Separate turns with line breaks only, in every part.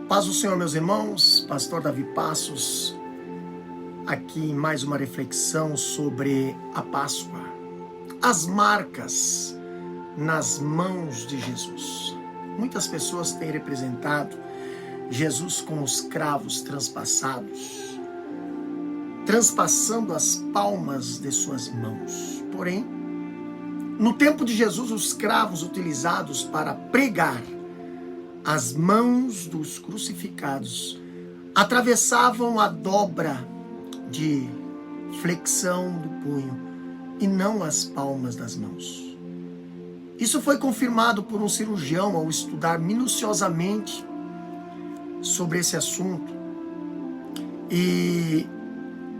Paz do Senhor, meus irmãos, pastor Davi Passos, aqui em mais uma reflexão sobre a Páscoa. As marcas nas mãos de Jesus. Muitas pessoas têm representado Jesus com os cravos transpassados, transpassando as palmas de suas mãos. Porém, no tempo de Jesus, os cravos utilizados para pregar as mãos dos crucificados atravessavam a dobra de flexão do punho e não as palmas das mãos. Isso foi confirmado por um cirurgião ao estudar minuciosamente sobre esse assunto. E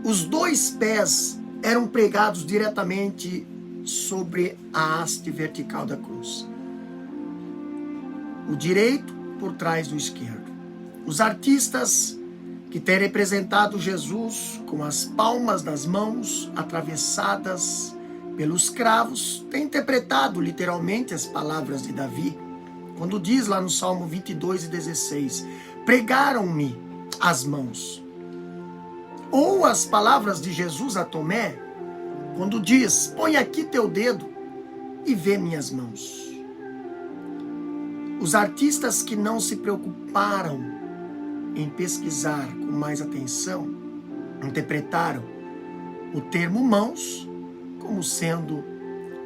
os dois pés eram pregados diretamente sobre a haste vertical da cruz. O direito por trás do esquerdo. Os artistas que têm representado Jesus com as palmas das mãos atravessadas pelos cravos têm interpretado literalmente as palavras de Davi, quando diz lá no Salmo 22:16, pregaram-me as mãos. Ou as palavras de Jesus a Tomé, quando diz, põe aqui teu dedo e vê minhas mãos. Os artistas que não se preocuparam em pesquisar com mais atenção, interpretaram o termo mãos como sendo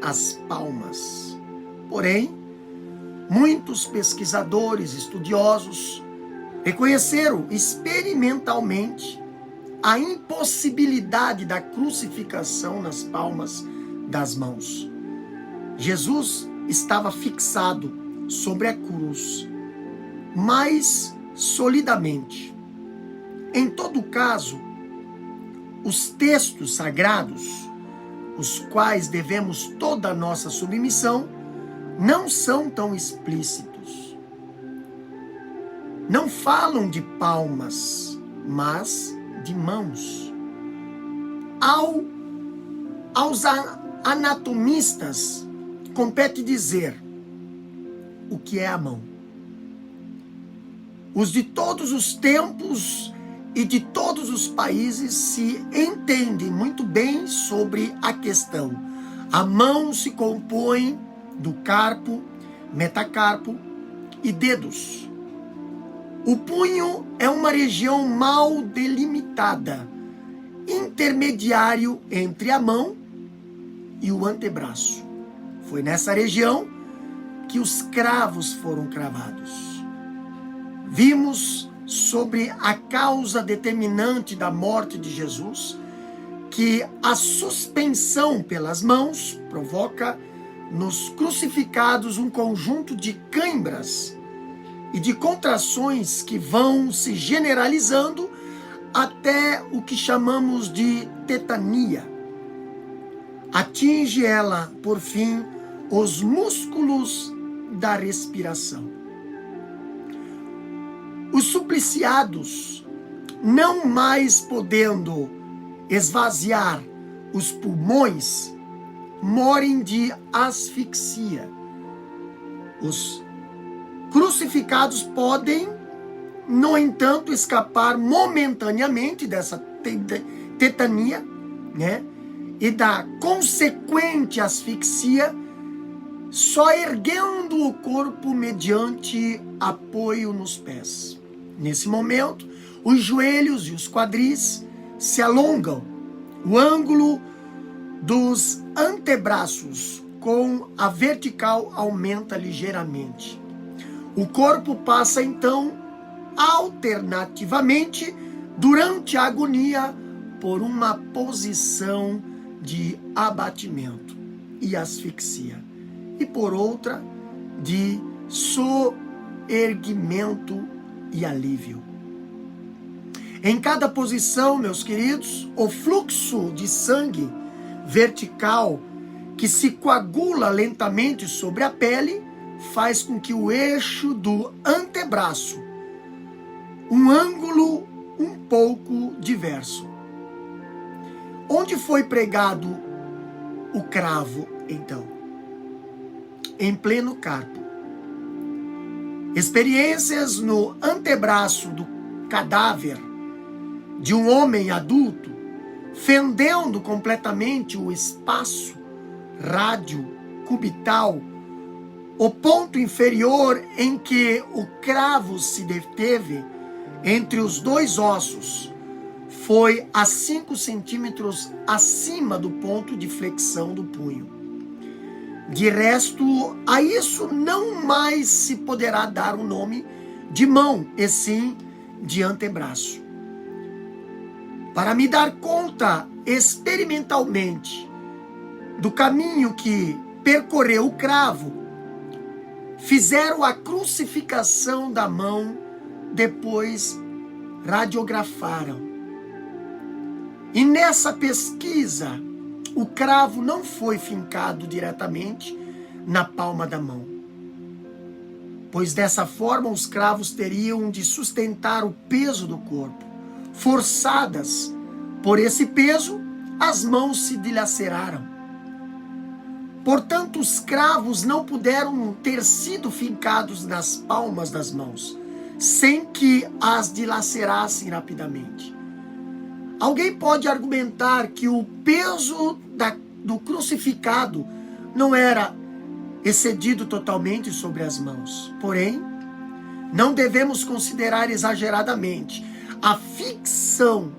as palmas. Porém, muitos pesquisadores, estudiosos, reconheceram experimentalmente a impossibilidade da crucificação nas palmas das mãos. Jesus estava fixado sobre a cruz, mais solidamente. Em todo caso, os textos sagrados, os quais devemos toda a nossa submissão, não são tão explícitos. Não falam de palmas, mas de mãos. Aos anatomistas compete dizer o que é a mão. Os de todos os tempos e de todos os países se entendem muito bem sobre a questão. A mão se compõe do carpo, metacarpo e dedos. O punho é uma região mal delimitada, intermediário entre a mão e o antebraço. Foi nessa região que os cravos foram cravados. Vimos sobre a causa determinante da morte de Jesus, que a suspensão pelas mãos provoca nos crucificados um conjunto de cãibras e de contrações que vão se generalizando até o que chamamos de tetania. Atinge ela, por fim, os músculos da respiração. Os supliciados, não mais podendo esvaziar os pulmões, morrem de asfixia. Os crucificados podem, no entanto, escapar momentaneamente dessa tetania, né? E da consequente asfixia, só erguendo o corpo mediante apoio nos pés. Nesse momento, os joelhos e os quadris se alongam, o ângulo dos antebraços com a vertical aumenta ligeiramente. O corpo passa então, alternativamente, durante a agonia, por uma posição de abatimento e asfixia, e por outra de soerguimento e alívio. Em cada posição, meus queridos, o fluxo de sangue vertical que se coagula lentamente sobre a pele faz com que o eixo do antebraço, um ângulo um pouco diverso. Onde foi pregado o cravo, então? Em pleno carpo. Experiências no antebraço do cadáver de um homem adulto, fendendo completamente o espaço radiocubital, o ponto inferior em que o cravo se deteve entre os dois ossos foi a 5 centímetros acima do ponto de flexão do punho. De resto, a isso não mais se poderá dar o nome de mão, e sim de antebraço. Para me dar conta experimentalmente do caminho que percorreu o cravo, fizeram a crucificação da mão, depois radiografaram. E nessa pesquisa, o cravo não foi fincado diretamente na palma da mão, pois dessa forma os cravos teriam de sustentar o peso do corpo. Forçadas por esse peso, as mãos se dilaceraram. Portanto, os cravos não puderam ter sido fincados nas palmas das mãos, sem que as dilacerassem rapidamente. Alguém pode argumentar que o peso do crucificado não era excedido totalmente sobre as mãos. Porém, não devemos considerar exageradamente a fixação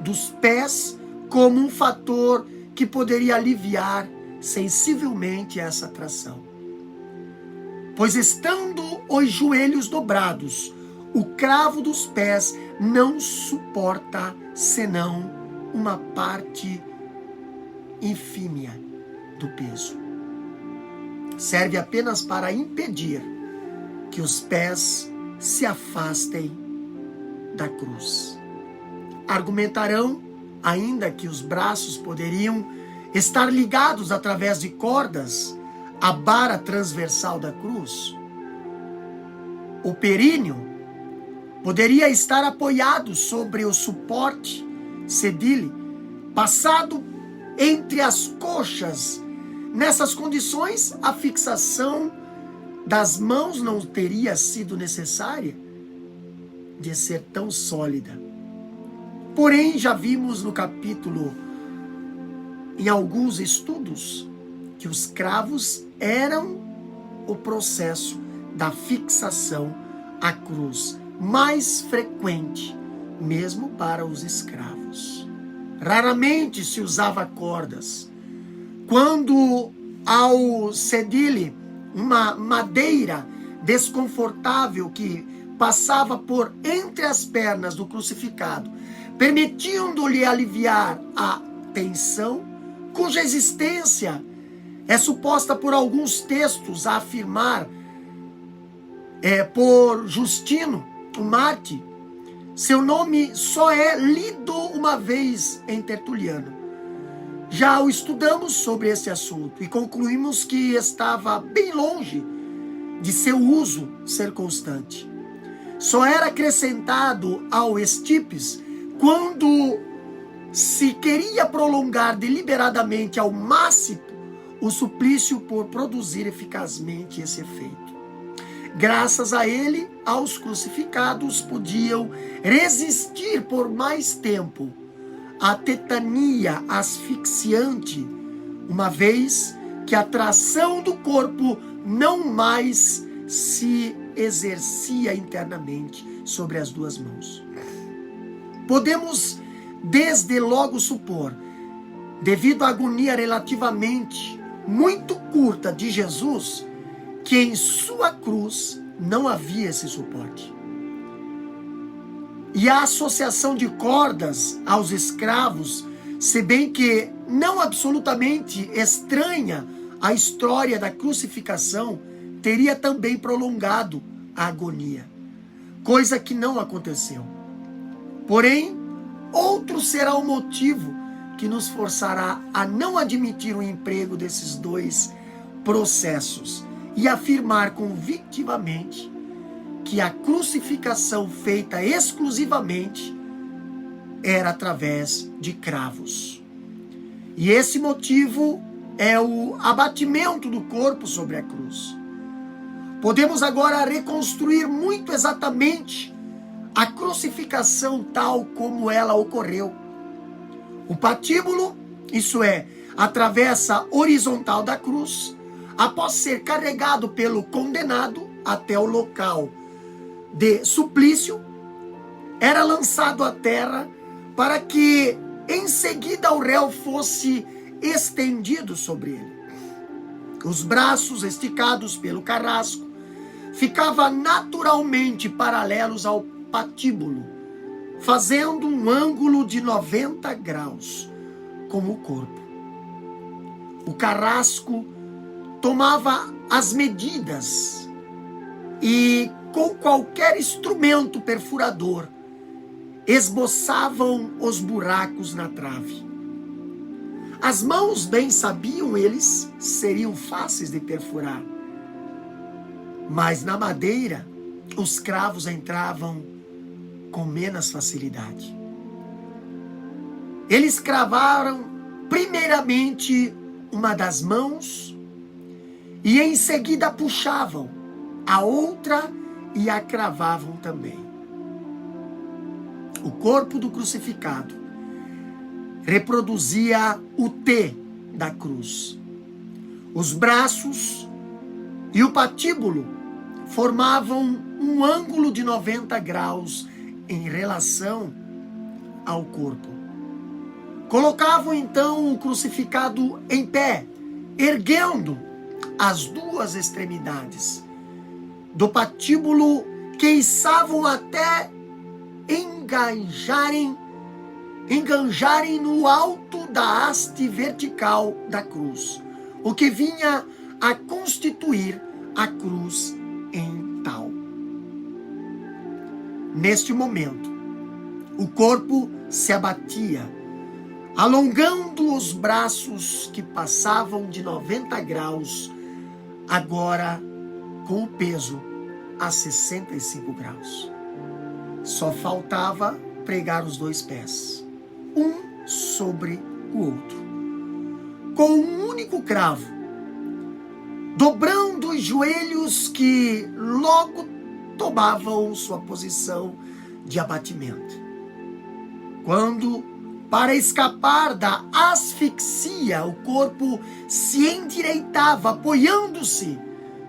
dos pés como um fator que poderia aliviar sensivelmente essa tração. Pois estando os joelhos dobrados, o cravo dos pés não suporta senão uma parte infímia do peso. Serve apenas para impedir que os pés se afastem da cruz. Argumentarão ainda que os braços poderiam estar ligados através de cordas à barra transversal da cruz. O períneo poderia estar apoiado sobre o suporte cedile, passado entre as coxas. Nessas condições, a fixação das mãos não teria sido necessária de ser tão sólida. Porém, já vimos no capítulo, em alguns estudos, que os cravos eram o processo da fixação à cruz mais frequente, mesmo para os escravos. Raramente se usava cordas. Quando ao cedile uma madeira desconfortável que passava por entre as pernas do crucificado, permitindo-lhe aliviar a tensão, cuja existência é suposta por alguns textos a afirmar por Justino, o Marte. Seu nome só é lido uma vez em Tertuliano. Já o estudamos sobre esse assunto e concluímos que estava bem longe de seu uso ser constante. Só era acrescentado ao estipes quando se queria prolongar deliberadamente ao máximo o suplício por produzir eficazmente esse efeito. Graças a ele, aos crucificados podiam resistir por mais tempo à tetania asfixiante, uma vez que a tração do corpo não mais se exercia internamente sobre as duas mãos. Podemos desde logo supor, devido à agonia relativamente muito curta de Jesus, que em sua cruz não havia esse suporte. E a associação de cordas aos escravos, se bem que não absolutamente estranha à história da crucificação, teria também prolongado a agonia, coisa que não aconteceu. Porém, outro será o motivo que nos forçará a não admitir o emprego desses dois processos e afirmar convictivamente que a crucificação feita exclusivamente era através de cravos. E esse motivo é o abatimento do corpo sobre a cruz. podemos agora reconstruir muito exatamente a crucificação tal como ela ocorreu. O patíbulo, isso é, a travessa horizontal da cruz, após ser carregado pelo condenado até o local de suplício, era lançado à terra para que em seguida o réu fosse estendido sobre ele. Os braços esticados pelo carrasco ficavam naturalmente paralelos ao patíbulo, fazendo um ângulo de 90 graus com o corpo. O carrasco tomava as medidas e, com qualquer instrumento perfurador, esboçavam os buracos na trave. As mãos, bem sabiam eles, seriam fáceis de perfurar. Mas na madeira, os cravos entravam com menos facilidade. Eles cravaram primeiramente uma das mãos e em seguida puxavam a outra e a cravavam também. O corpo do crucificado reproduzia o T da cruz. Os braços e o patíbulo formavam um ângulo de 90 graus em relação ao corpo. Colocavam então o crucificado em pé, erguendo as duas extremidades do patíbulo, que içavam até enganjarem no alto da haste vertical da cruz, o que vinha a constituir a cruz em tal. Neste momento, o corpo se abatia, alongando os braços que passavam de 90 graus, agora com o peso a 65 graus. Só faltava pregar os dois pés, um sobre o outro, com um único cravo, dobrando os joelhos que logo tomavam sua posição de abatimento. Quando, para escapar da asfixia, o corpo se endireitava, apoiando-se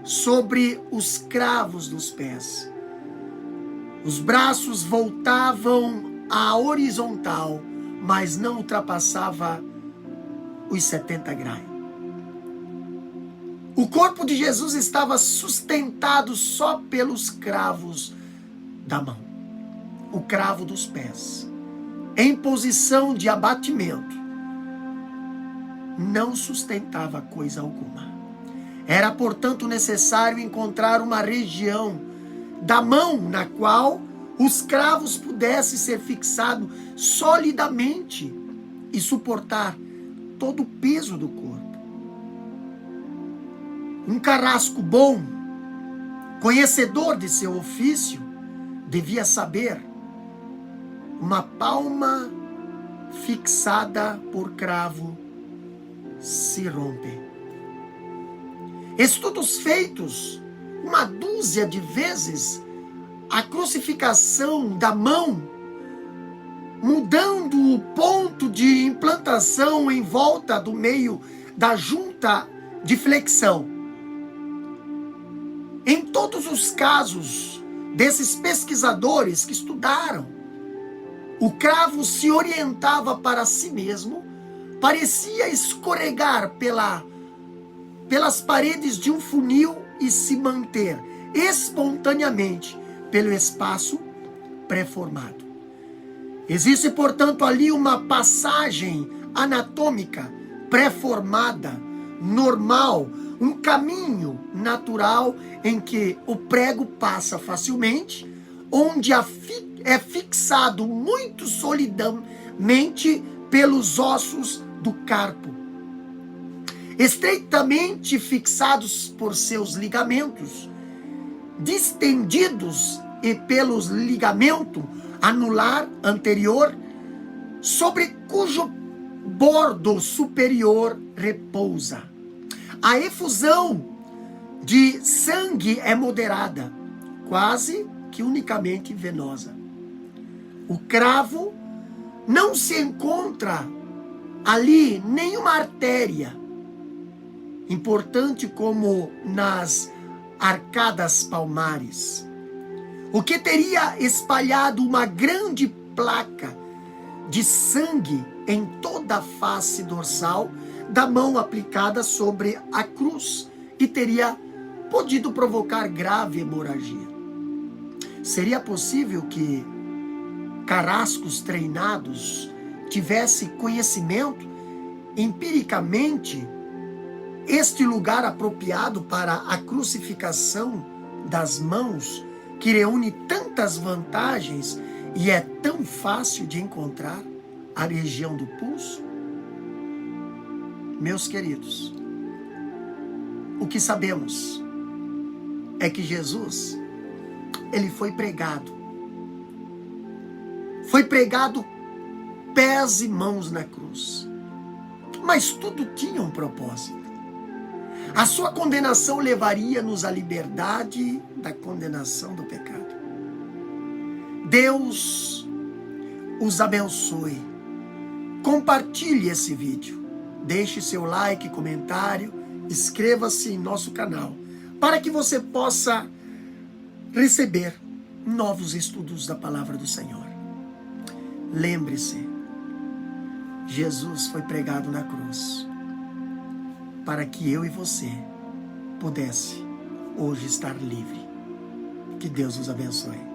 sobre os cravos dos pés. Os braços voltavam à horizontal, mas não ultrapassava os 70 graus. O corpo de Jesus estava sustentado só pelos cravos da mão, o cravo dos pés, em posição de abatimento. Não sustentava coisa alguma. Era, portanto, necessário encontrar uma região da mão na qual os cravos pudessem ser fixados solidamente e suportar todo o peso do corpo. Um carrasco bom, conhecedor de seu ofício, devia saber: uma palma fixada por cravo se rompe. Estudos feitos uma dúzia de vezes, a crucificação da mão, mudando o ponto de implantação em volta do meio da junta de flexão. Em todos os casos desses pesquisadores que estudaram, o cravo se orientava para si mesmo, parecia escorregar pelas paredes de um funil e se manter espontaneamente pelo espaço pré-formado. Existe, portanto, ali uma passagem anatômica pré-formada, normal, um caminho natural em que o prego passa facilmente, onde é fixado muito solidamente pelos ossos do carpo, estreitamente fixados por seus ligamentos, distendidos e pelos ligamento anular anterior, sobre cujo bordo superior repousa. A efusão de sangue é moderada, quase que unicamente venosa. O cravo não se encontra ali nenhuma artéria importante como nas arcadas palmares, o que teria espalhado uma grande placa de sangue em toda a face dorsal da mão aplicada sobre a cruz e teria podido provocar grave hemorragia. Seria possível que carrascos treinados tivessem conhecimento empiricamente este lugar apropriado para a crucificação das mãos, que reúne tantas vantagens e é tão fácil de encontrar a região do pulso? Meus queridos, o que sabemos é que Jesus, ele foi pregado pés e mãos na cruz, mas tudo tinha um propósito. A sua condenação levaria-nos à liberdade da condenação do pecado. Deus os abençoe. Compartilhe esse vídeo. Deixe seu like, comentário, inscreva-se em nosso canal, para que você possa receber novos estudos da palavra do Senhor. Lembre-se, Jesus foi pregado na cruz para que eu e você pudesse hoje estar livre. Que Deus nos abençoe.